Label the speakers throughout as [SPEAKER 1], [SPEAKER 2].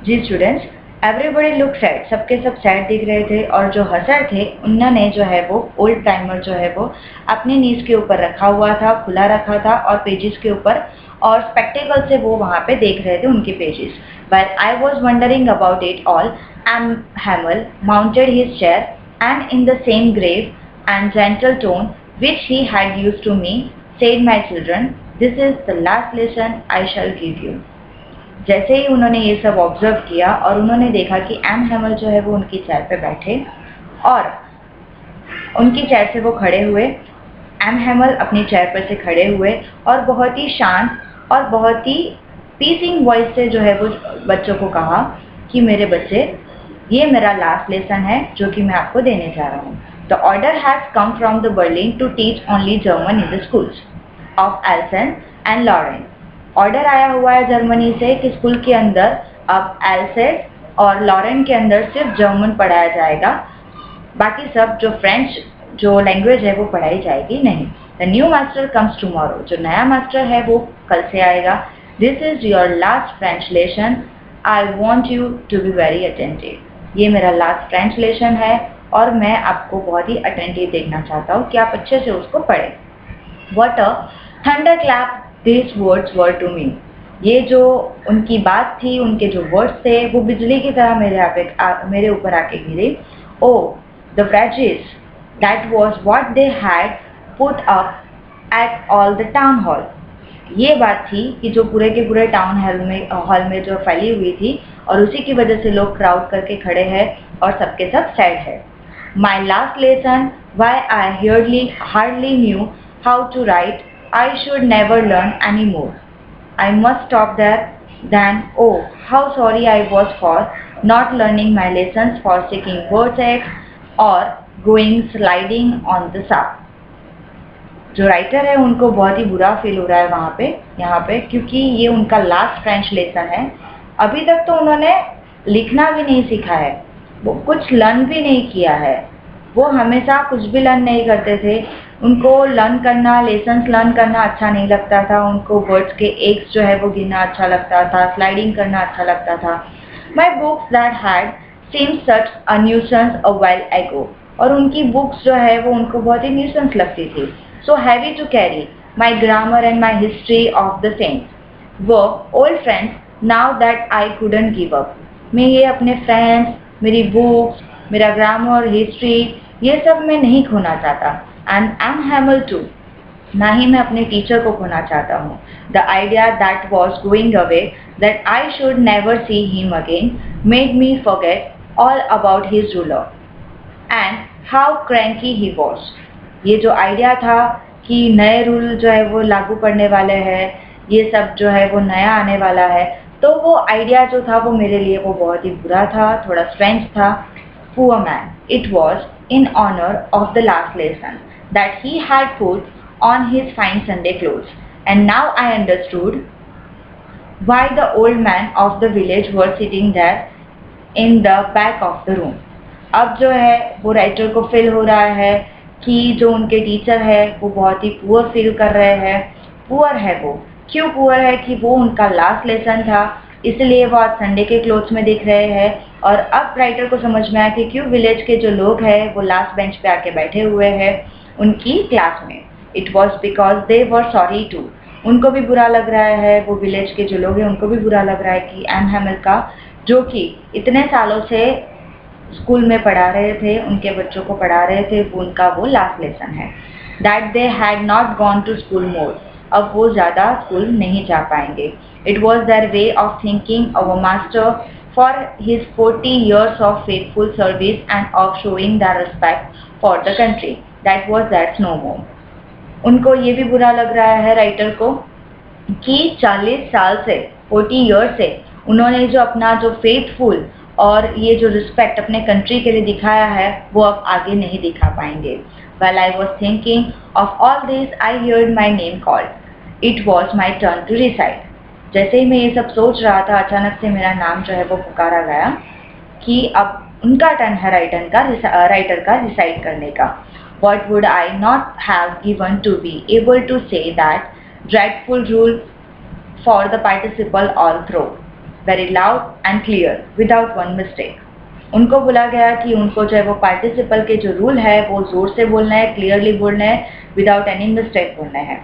[SPEAKER 1] जी students, everybody look sad, सबके सब sad दिख रहे थे और जो हसर थे उन्होंने जो है वो ओल्ड टाइमर जो है वो अपनी नीज के ऊपर रखा हुआ था, खुला रखा था और पेजेस के ऊपर और स्पेक्टेकल से वो वहाँ पे देख रहे थे उनके pages. While I was wondering about it all, Hamel mounted his chair and in the same grave and gentle tone which he had used to me, said, "My children, this is the last lesson I shall give you." जैसे ही उन्होंने ये सब observe किया और उन्होंने देखा कि M हैमल जो है वो उनकी चेयर पे बैठे और उनकी चेयर से वो खड़े हुए, एम हैमल अपनी चेयर पर से खड़े हुए और बहुत ही शांत और बहुत ही पीसिंग वॉइस से जो है वो बच्चों को कहा कि मेरे बच्चे, ये मेरा लास्ट लेसन है जो कि मैं आपको देने जा रहा हूँ। The order has come from the Berlin to teach only German in the schools of Alsace and Lorraine. Order आया हुआ है जर्मनी से कि स्कूल के अंदर अब एल्सेट और लॉरेन के अंदर सिर्फ जर्मन पढ़ाया जाएगा, बाकी सब जो फ्रेंच जो लैंग्वेज है वो पढ़ाई जाएगी नहीं। The new master comes tomorrow, जो नया मास्टर है वो कल से आएगा। This is your last French lesson, I want you to be very attentive. ये मेरा लास्ट फ्रेंच लेसन है और मैं आपको बहुत ही अटेंटिव देखना चाहता हूँ कि आप अच्छे से उसको पढ़ें। What a thunderclap these words were to me. ये जो उनकी बात थी, उनके जो वर्ड्स थे वो बिजली की तरह मेरे ऊपर आके गिरे। Oh, the praise! That was what they had put up at all the town hall. ये बात थी कि जो पूरे के पूरे टाउन हॉल में जो फैली हुई थी और उसी की वजह से लोग क्राउड करके खड़े हैं और सबके सब सैड है। My last lesson, why I hardly knew how to write, I should never learn anymore. I must stop there. Then, oh, how sorry I was for not learning my lessons, for seeking vortex or going sliding on the sap. जो writer है उनको बहुत ही बुरा feel हो रहा है वहाँ पे यहाँ पे, क्योंकि ये उनका लास्ट फ्रेंच लेसन है। अभी तक तो उन्होंने लिखना भी नहीं सीखा है, वो कुछ लर्न भी नहीं किया है, वो हमेशा कुछ भी लर्न नहीं करते थे। उनको लर्न करना, लेसन्स लर्न करना अच्छा नहीं लगता था, उनको वर्ड्स के एक्स जो है वो गिनना अच्छा लगता था, स्लाइडिंग करना अच्छा लगता था। My books that had seem such a nuisance a while ago, और उनकी बुक्स जो है वो उनको बहुत ही न्यूसेंस लगती थी। So heavy to carry my grammar and my history of the saints वो old friends now that I couldn't give up. मैं ये अपने फ्रेंड्स, मेरी बुक्स, मेरा ग्रामर, हिस्ट्री, ये सब मैं नहीं खोना चाहता। एंड एम हैमल टू, ना ही मैं अपने टीचर को खोना चाहता हूँ। The idea that was going away, that I should never see him again, made me forget all about his ruler and how cranky he was. ये जो आइडिया था कि नए रूल जो है वो लागू पड़ने वाले हैं, ये सब जो है वो नया आने वाला है, तो वो आइडिया जो था वो मेरे लिए वो बहुत ही बुरा था, थोड़ा स्ट्रेंज था। Poor man, it was in honor of the last lesson that he had put on his fine Sunday clothes, and now I understood why the old man of the village were sitting there in the back of the room. अब जो है वो writer को feel हो रहा है कि जो उनके टीचर है वो बहुत ही पुअर फील कर रहे हैं। पुअर है वो, क्यों पुअर है कि वो उनका लास्ट लेसन था, इसलिए वो आज संडे के क्लोथ्स में दिख रहे हैं। और अब राइटर को समझ में आया कि क्यों विलेज के जो लोग हैं वो लास्ट बेंच पे आके बैठे हुए हैं उनकी क्लास में। It was because they were sorry too, उनको भी बुरा लग रहा है, वो विलेज के जो लोग हैं उनको भी बुरा लग रहा है कि एम हैमल का, जो कि इतने सालों से स्कूल में पढ़ा रहे थे, उनके बच्चों को पढ़ा रहे थे, वो उनका वो लास्ट लेसन है। That they had not gone to school more, अब वो ज़्यादा स्कूल नहीं जा पाएंगे। It was their way of thinking our master for his 40 years of faithful service and of showing their respect for the country that was that's no more. उनको ये भी बुरा लग रहा है राइटर को कि 40 साल से 40 years से उन्होंने जो अपना जो फेथफुल और ये जो रिस्पेक्ट अपने कंट्री के लिए दिखाया है वो अब आगे नहीं दिखा पाएंगे। While I was thinking of all this, I heard my name called. It was my turn to recite. जैसे ही मैं ये सब सोच रहा था, अचानक से मेरा नाम जो है वो पुकारा गया कि अब उनका टर्न है राइटर का रिसाइट करने का। What would I not have given to be able to say that dreadful rule for the participle all through? Very loud and clear without one mistake. उनको बोला गया कि उनको जो है वो पार्टिसिपल के जो रूल है वो ज़ोर से बोलना है, क्लियरली बोलना है, विदाउट एनी मिस्टेक बोलना है।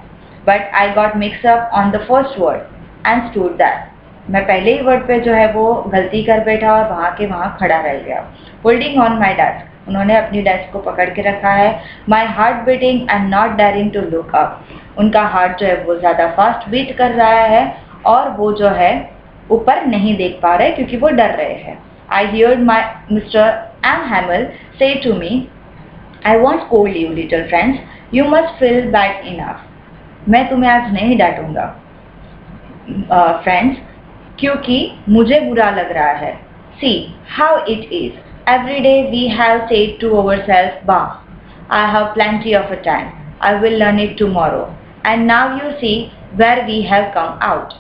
[SPEAKER 1] But I got mix up on the first word and stood that. मैं पहले ही वर्ड पे जो है वो गलती कर बैठा और वहाँ के वहाँ खड़ा रह गया। होल्डिंग ऑन माई डेस्क, उन्होंने अपनी डेस्क को पकड़ के रखा है। My heart beating and not daring to look up, उनका हार्ट जो है वो ज़्यादा फास्ट बीट कर रहा है और वो जो है ऊपर नहीं देख पा रहे क्योंकि वो डर रहे हैं। I heard my mister M Hamel say to me, I won't scold you little friends, you must feel bad enough. मैं तुम्हें आज नहीं डांटूंगा फ्रेंड्स, क्योंकि मुझे बुरा लग रहा है। See how it is, every day we have said to ourselves, bah, I have plenty of a time, I will learn it tomorrow, and now you see where we have come out.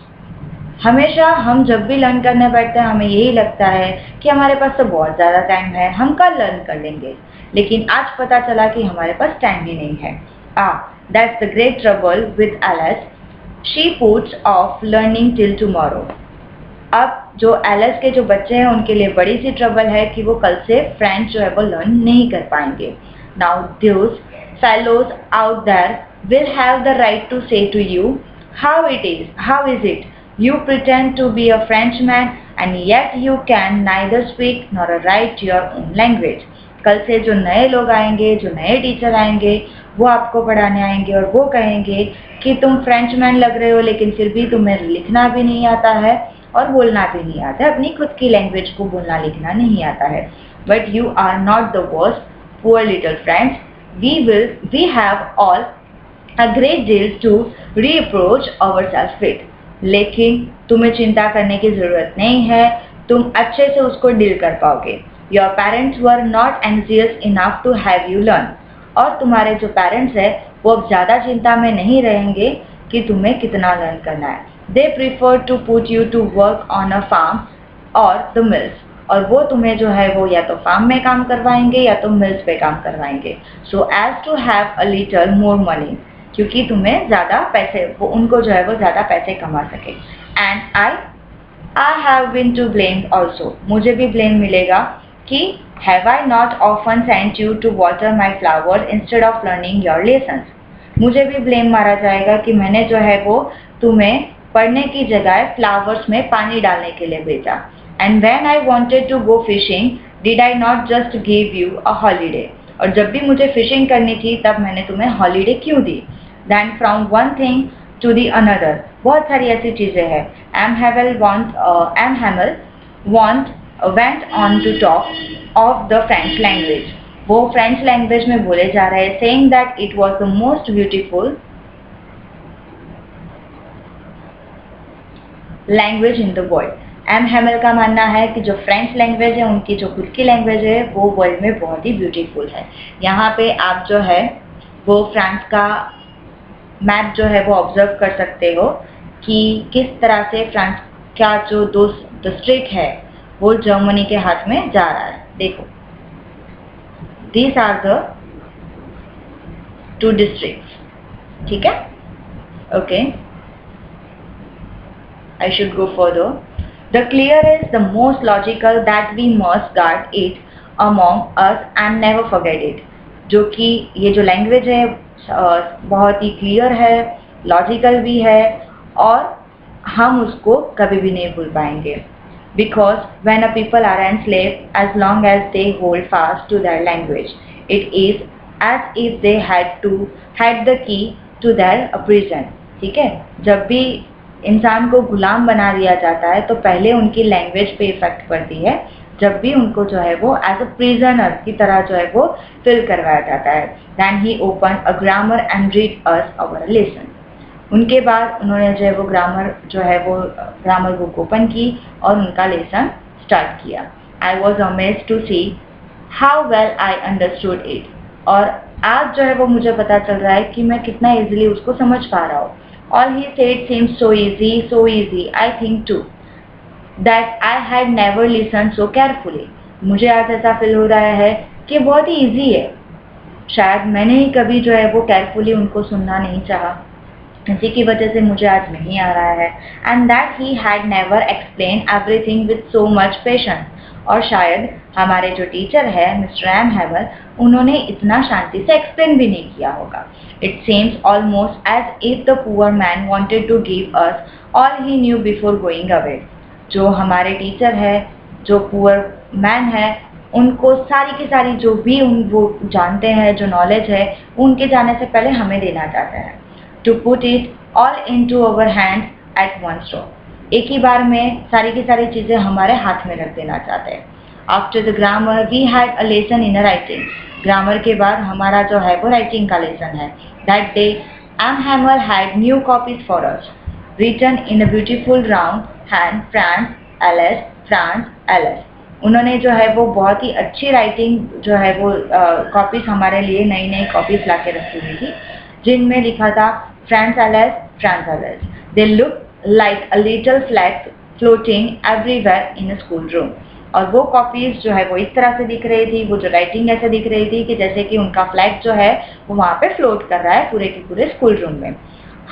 [SPEAKER 1] हमेशा हम जब भी learn करने बैठते हैं हमें यही लगता है कि हमारे पास तो बहुत ज़्यादा टाइम है, हम कल लर्न कर लेंगे, लेकिन आज पता चला कि हमारे पास टाइम ही नहीं है। That's the great trouble with Alice. She puts off learning till tomorrow. अब जो एलिस के जो बच्चे हैं उनके लिए बड़ी सी ट्रबल है कि वो कल से फ्रेंच जो है वो लर्न नहीं कर पाएंगे। Now those fellows out there will have the right to say to you how is it you pretend to be a French man and yet you can neither speak nor write your own language. कल से जो नए लोग आएंगे, जो नए teacher आएंगे, वो आपको पढ़ाने आएंगे और वो कहेंगे कि तुम फ्रेंच मैन लग रहे हो लेकिन फिर भी तुम्हें लिखना भी नहीं आता है और बोलना भी नहीं आता है, अपनी खुद की लैंग्वेज को बोलना लिखना नहीं आता है। But you are not the worst poor little friends, we have all a great deal to reproach ourself with. लेकिन तुम्हें चिंता करने की ज़रूरत नहीं है, तुम अच्छे से उसको डील कर पाओगे। Your parents were not anxious enough to have you learn, और तुम्हारे जो पेरेंट्स हैं वो अब ज़्यादा चिंता में नहीं रहेंगे कि तुम्हें कितना लर्न करना है। They prefer to put you to work on a farm or the mills, और वो तुम्हें जो है वो या तो फार्म में काम करवाएंगे या तो मिल्स पे काम करवाएंगे। So as to have a little more money, क्योंकि तुम्हें ज़्यादा पैसे, वो उनको जो है वो ज़्यादा पैसे कमा सके। And I have been to blamed also, मुझे भी ब्लेम मिलेगा कि have I not often sent you to water my flowers instead of learning your lessons, मुझे भी ब्लेम मारा जाएगा कि मैंने जो है वो तुम्हें पढ़ने की जगह फ्लावर्स में पानी डालने के लिए भेजा। And when I wanted to go fishing did I not just give you a holiday, और जब भी मुझे फिशिंग करनी थी तब मैंने तुम्हें हॉलीडे क्यों दी। Then from one thing to the another, बहुत सारी ऐसी चीज़ें हैं। M Hamel went on to talk of the French language, वो फ्रेंच लैंग्वेज में बोले जा रहे हैं, saying that it was the most beautiful language in the world. M Hamel का मानना है कि जो फ्रेंच लैंग्वेज है, उनकी जो खुद की लैंग्वेज है, वो वर्ल्ड में बहुत ही ब्यूटीफुल है। यहाँ पे आप जो है वो फ्रांस का मैप जो है वो ऑब्जर्व कर सकते हो कि किस तरह से फ्रांस का जो दो डिस्ट्रिक्ट है वो जर्मनी के हाथ में जा रहा है। देखो, these are the two districts, ठीक है, okay. I should go further. The clear is the most logical that we must guard it among us and never forget it. जो कि ये जो लैंग्वेज है बहुत ही क्लियर है, लॉजिकल भी है और हम उसको कभी भी नहीं भूल पाएंगे। Because when a people are enslaved, as long as they hold fast to their language, it is as if they had the key to their prison. ठीक है, जब भी इंसान को गुलाम बना दिया जाता है तो पहले उनकी लैंग्वेज पे इफेक्ट पड़ती है, जब भी उनको जो है वो एज अ प्रिजनर की तरह जो है वो फिल करवाया जाता है। Then he open a grammar and read us our lesson, उनके बाद उन्होंने जो है वो ग्रामर बुक ओपन की और उनका लेसन स्टार्ट किया। I was amazed to see how well I understood it, और आज जो है वो मुझे पता चल रहा है कि मैं कितना ईजिली उसको समझ पा रहा हूँ। All he said seemed so easy, I think too, that I had never listened so carefully. मुझे आज ऐसा फील हो रहा है कि बहुत ही ईजी है, शायद मैंने ही कभी जो है वो केयरफुली उनको सुनना नहीं चाहा। इसी की वजह से मुझे आज नहीं आ रहा है। And that he had never explain everything with so much patience. और शायद हमारे जो टीचर है मिस्टर एम हैमल, उन्होंने इतना शांति से एक्सप्लेन भी नहीं किया होगा। It seems almost as if the poor man wanted to give us all he knew before going away. जो हमारे टीचर है, जो पुअर मैन है, उनको सारी की सारी जो भी वो जानते हैं, जो नॉलेज है, उनके जाने से पहले हमें देना चाहते हैं। To put it all into our hands at one stroke. एक ही बार में सारी की सारी चीज़ें हमारे हाथ में रख देना चाहते हैं। After the grammar we had a lesson in writing. Grammar के बाद हमारा जो है वो राइटिंग का लेसन है। That day M Hamel had new copies for us written in a beautiful round hand France Alsace France Alsace. उन्होंने जो है वो बहुत ही अच्छी राइटिंग जो है वो कॉपीज हमारे लिए नई नई कॉपीज ला के रखी हुई थी, जिनमें लिखा था France Alsace France Alsace. They look like a little flag floating everywhere in a school room. और वो कॉपीज जो है वो इस तरह से दिख रही थी, वो जो राइटिंग ऐसे दिख रही थी कि जैसे कि उनका फ्लैग जो है वो वहाँ पे फ्लोट कर रहा है पूरे के पूरे स्कूल रूम में।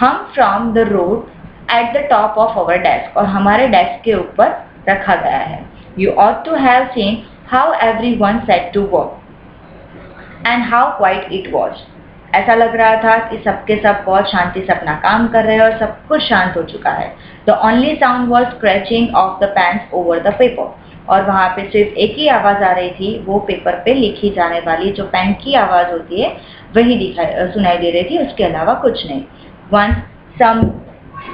[SPEAKER 1] Hung from the road at the top of our desk. और हमारे डेस्क के ऊपर रखा गया है। You ought to have seen how everyone set to work and how quiet it was. ऐसा लग रहा था कि सबके सब बहुत शांति से अपना काम कर रहे हैं और सब कुछ शांत हो चुका है। The only sound was scratching of the pens over the paper. और वहाँ पे सिर्फ एक ही आवाज़ आ रही थी, वो पेपर पे लिखी जाने वाली जो पेन की आवाज़ होती है वही सुनाई दे रही थी, उसके अलावा कुछ नहीं। Once some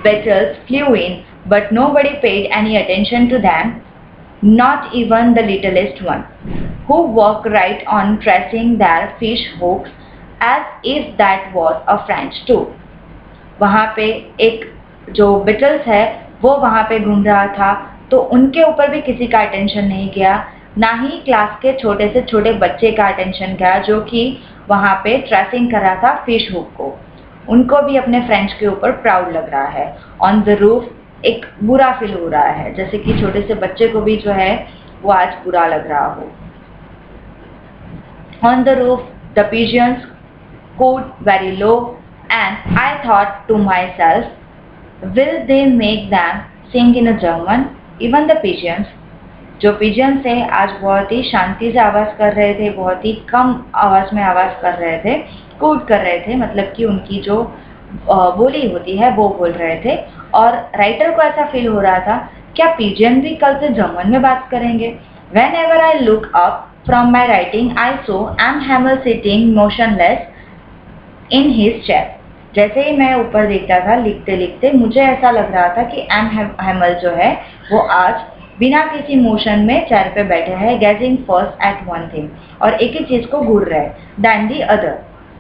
[SPEAKER 1] beetles flew in, but nobody paid any attention to them. Not even the littlest one, who walked right on tracing their fish hooks as if that was a French tour. वहाँ पे एक जो Beatles है वो वहाँ पे घूम रहा था, तो उनके ऊपर भी किसी का अटेंशन नहीं गया, ना ही क्लास के छोटे से छोटे बच्चे का अटेंशन गया जो कि वहाँ पे ट्रेसिंग कर रहा था फिश हुक को। उनको भी अपने फ्रेंच के ऊपर प्राउड लग रहा है। ऑन द रूफ एक बुरा फील हो रहा है, जैसे कि छोटे से बच्चे को भी जो है वो आज बुरा लग रहा हो। On the roof the pigeons cooed very low and I thought to myself, will they make them sing in a German? Even the pigeons, जो पिजियंस है आज बहुत ही शांति से आवाज़ कर रहे थे, बहुत ही कम आवाज़ में आवाज़ कर रहे थे, कूड कर रहे थे, मतलब कि उनकी जो बोली होती है वो बोल रहे थे। और राइटर को ऐसा फील हो रहा था, क्या पिजियन भी कल से जर्मन में बात करेंगे? Whenever I look up from my writing, I saw M. Hamel sitting motionless in his chair. जैसे ही मैं ऊपर देखता था लिखते लिखते, मुझे ऐसा लग रहा था कि एम हैमल जो है वो आज बिना किसी मोशन में चेयर पे बैठे हैं, gazing first at one thing, और एक ही चीज़ को घूर रहे, दैन दी अदर,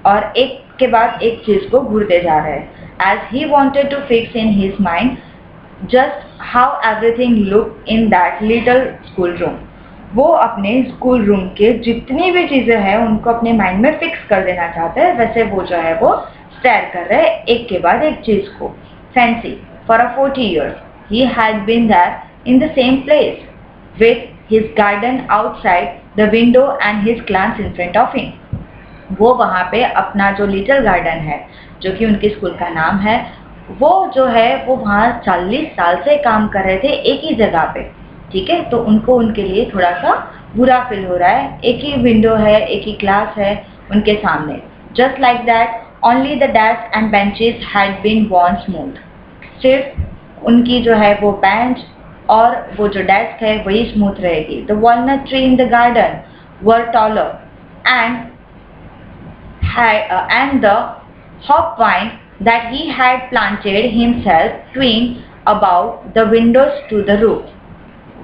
[SPEAKER 1] और एक के बाद एक चीज़ को घूरते जा रहे हैं। As he wanted to fix in his mind just how everything looked in that little school room. वो अपने स्कूल रूम के जितनी भी चीज़ें हैं उनको अपने माइंड में फिक्स कर देना चाहते हैं, वैसे वो जो है वो स्टेयर कर रहे हैं एक के बाद एक चीज़ को। Fancy, for 40 years he had been there in the same place with his garden outside the window and his class in front of him. वो वहाँ पे अपना जो लिटिल गार्डन है, जो कि उनके स्कूल का नाम है, वो जो है वो वहाँ 40 साल से काम कर रहे थे एक ही जगह पे। ठीक है, तो उनको उनके लिए थोड़ा सा बुरा फील हो रहा है। एक ही विंडो है, एक ही क्लास है उनके सामने। Just like that only the desk and benches had been worn smooth. सिर्फ उनकी जो है वो बेंच और वो जो डेस्क है वही स्मूथ रहेगी। The walnut tree in the garden were taller and the hopvine that he had planted himself twined about the windows to the roof.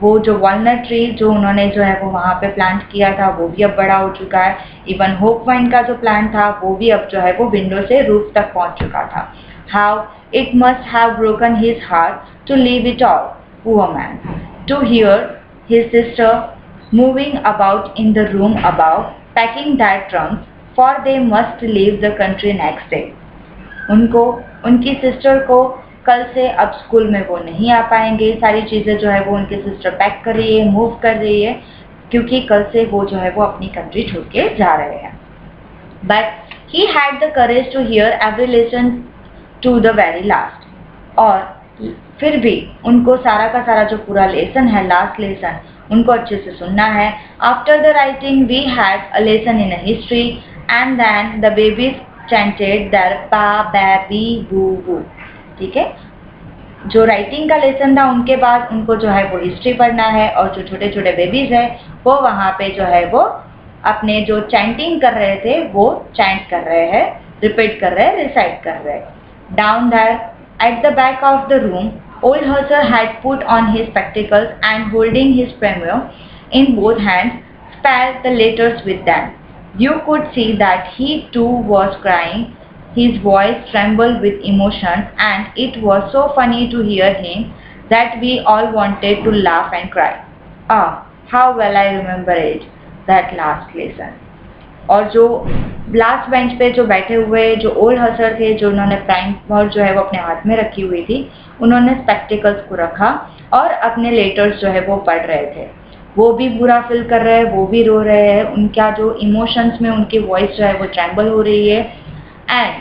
[SPEAKER 1] वो जो वॉलनट ट्री जो उन्होंने जो है वो वहाँ पे प्लांट किया था वो भी अब बड़ा हो चुका है। इवन होपवाइन का जो प्लांट था वो भी अब जो है वो विंडो से रूफ तक पहुँच चुका था। How it must have broken his heart to leave it all, poor man, to hear his sister moving about in the room above, packing their trunks, for they must leave the country next day. उनको उनकी sister को कल से अब school में वो नहीं आ पाएंगे। सारी चीज़ें जो है वो उनकी सिस्टर पैक कर रही है, मूव कर रही है, क्योंकि कल से वो जो है वो अपनी कंट्री छोड़ के जा रहे हैं। But he had the courage to hear every lesson to the very last. और फिर भी उनको सारा का सारा जो पूरा लेसन है, लास्ट लेसन, उनको अच्छे से सुनना है। After the writing we had a lesson in history and then the babies chanted their ba be B बू बू। ठीक है, जो राइटिंग का लेसन था उनके बाद उनको जो है वो हिस्ट्री पढ़ना है, और जो छोटे छोटे बेबीज है वो वहाँ पे जो है वो अपने जो चैंटिंग कर रहे थे वो चैंट कर रहे हैं, रिपीट कर रहे हैं, रिसाइट कर रहे हैं। Down there at the back of the room old Husser had put on his spectacles and holding his premiere in both hands spelled the letters with them. You could see that he too was crying. His voice trembled with emotion and it was so funny to hear him that we all wanted to laugh and cry. Ah, how well I remember it, that last lesson. और जो last bench पे जो बैठे हुए जो old हसर थे, जो उन्होंने प्राइमर जो है वो अपने हाथ में रखी हुई थी, उन्होंने स्पेक्टिकल्स को रखा और अपने लेटर्स जो है वो पढ़ रहे थे। वो भी बुरा फील कर रहे हैं, वो भी रो रहे हैं, उनका जो इमोशंस में उनकी वॉइस जो है वो ट्रेम्बल हो रही है, एंड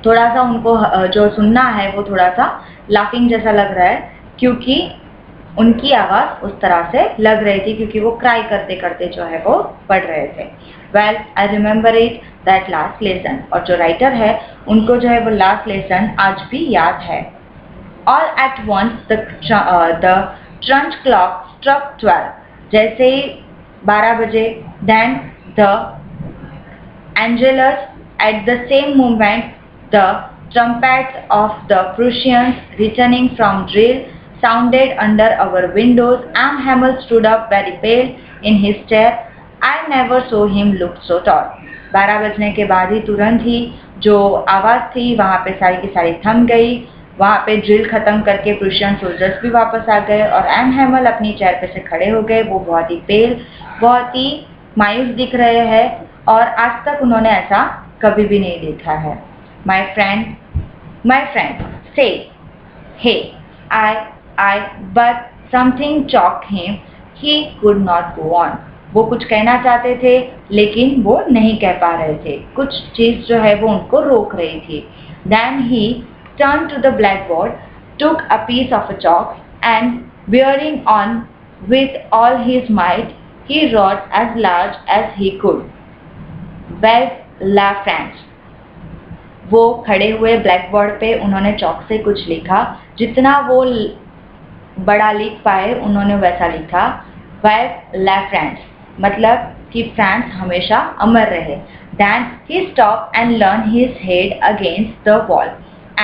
[SPEAKER 1] थोड़ा सा उनको जो सुनना है वो थोड़ा सा लाफिंग जैसा लग रहा है, क्योंकि उनकी आवाज़ उस तरह से लग रही थी, क्योंकि वो क्राई करते करते जो है वो पढ़ रहे थे। Well I remember it, that last lesson. और जो राइटर है उनको जो है वो लास्ट लेसन आज भी याद है। All at once the church clock struck 12, जैसे ही 12 बजे, then the Angelus at the same moment the trumpets of the Prussians returning from drill sounded under our windows, and Hamel stood up very pale in his chair. I never saw him look so tall. 12 बजने के बाद ही तुरंत ही जो आवाज़ थी वहाँ पे सारी की सारी थम गई। वहाँ पे ड्रिल ख़त्म करके प्रूशियन सोल्जर्स भी वापस आ गए और एम हैमल अपनी चेयर पे से खड़े हो गए। वो बहुत ही पेल, बहुत ही मायूस दिख रहे हैं और आज तक उन्होंने ऐसा कभी भी नहीं देखा है। My friend, say, hey, but something choked him. He could not go on. वो कुछ कहना चाहते थे लेकिन वो नहीं कह पा रहे थे, कुछ चीज़ जो है वो उनको रोक रही थी। Then he turned to the blackboard, took a piece of a chalk and bearing on with all his might, he wrote as large as he could. Belle la France. वो खड़े हुए ब्लैक बोर्ड पे उन्होंने चौक से कुछ लिखा, जितना वो बड़ा लिख पाए उन्होंने वैसा लिखा। वेल ला फ्रांस, मतलब कि फ्रांस हमेशा अमर रहे। Then he stopped and leaned his head against the wall,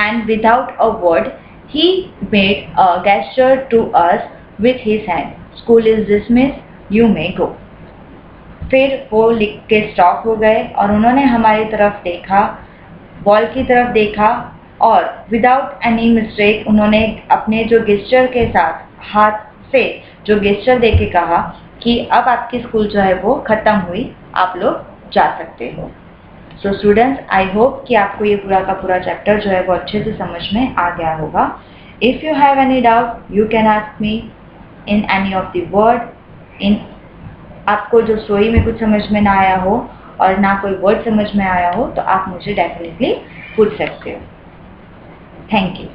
[SPEAKER 1] and without a word he made a gesture to us with his hand. School is dismissed, you may go. फिर वो लिख के stop हो गए और उन्होंने हमारी तरफ देखा, वॉल की तरफ देखा, और विदाउट एनी मिस्टेक उन्होंने अपने जो गेस्चर के साथ हाथ से जो गेस्चर दे के कहा कि अब आपकी स्कूल जो है वो ख़त्म हुई, आप लोग जा सकते हो। सो स्टूडेंट्स, आई होप कि आपको ये पूरा का पूरा चैप्टर जो है वो अच्छे से समझ में आ गया होगा। If you have any doubt you can ask me in any of the word. आपको जो स्टोरी में कुछ समझ में ना आया हो और ना कोई वर्ड समझ में आया हो तो आप मुझे डेफिनेटली पूछ सकते हो। Thank you.